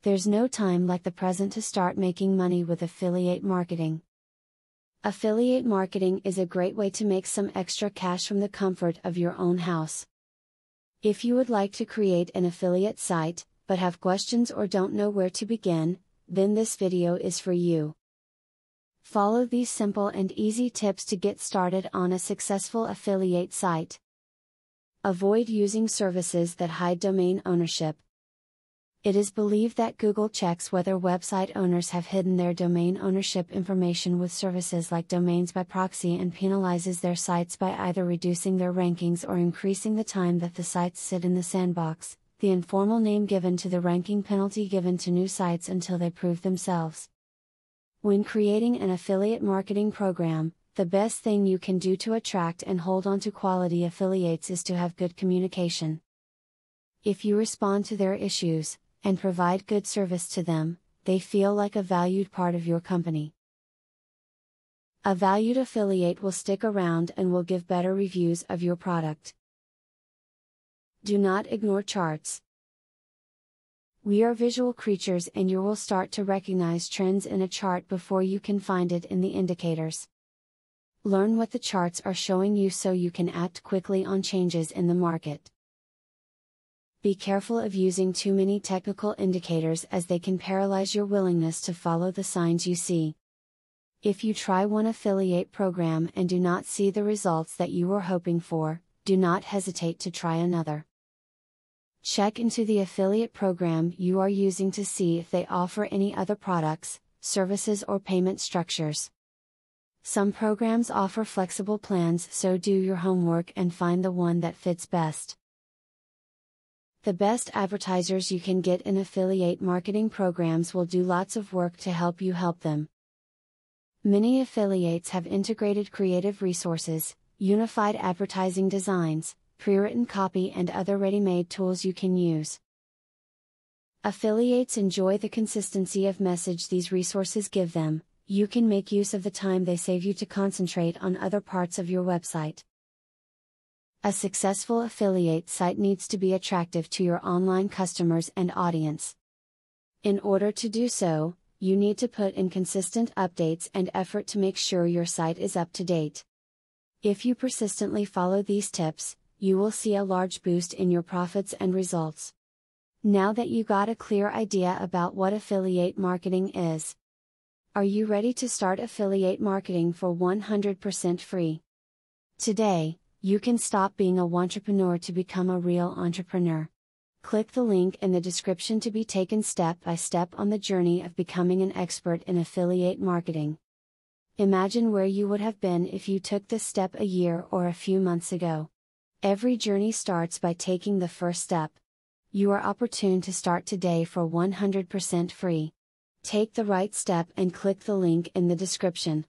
There's no time like the present to start making money with affiliate marketing. Affiliate marketing is a great way to make some extra cash from the comfort of your own house. If you would like to create an affiliate site, but have questions or don't know where to begin, then this video is for you. Follow these simple and easy tips to get started on a successful affiliate site. Avoid using services that hide domain ownership. It is believed that Google checks whether website owners have hidden their domain ownership information with services like domains by proxy and penalizes their sites by either reducing their rankings or increasing the time that the sites sit in the sandbox, the informal name given to the ranking penalty given to new sites until they prove themselves. When creating an affiliate marketing program, the best thing you can do to attract and hold on to quality affiliates is to have good communication. If you respond to their issues, and provide good service to them, they feel like a valued part of your company. A valued affiliate will stick around and will give better reviews of your product. Do not ignore charts. We are visual creatures and you will start to recognize trends in a chart before you can find it in the indicators. Learn what the charts are showing you so you can act quickly on changes in the market. Be careful of using too many technical indicators as they can paralyze your willingness to follow the signs you see. If you try one affiliate program and do not see the results that you were hoping for, do not hesitate to try another. Check into the affiliate program you are using to see if they offer any other products, services or payment structures. Some programs offer flexible plans, so do your homework and find the one that fits best. The best advertisers you can get in affiliate marketing programs will do lots of work to help you help them. Many affiliates have integrated creative resources, unified advertising designs, pre-written copy and other ready-made tools you can use. Affiliates enjoy the consistency of message these resources give them. You can make use of the time they save you to concentrate on other parts of your website. A successful affiliate site needs to be attractive to your online customers and audience. In order to do so, you need to put in consistent updates and effort to make sure your site is up to date. If you persistently follow these tips, you will see a large boost in your profits and results. Now that you got a clear idea about what affiliate marketing is, are you ready to start affiliate marketing for 100% free? Today, you can stop being a wantrepreneur to become a real entrepreneur. Click the link in the description to be taken step by step on the journey of becoming an expert in affiliate marketing. Imagine where you would have been if you took this step a year or a few months ago. Every journey starts by taking the first step. You are opportune to start today for 100% free. Take the right step and click the link in the description.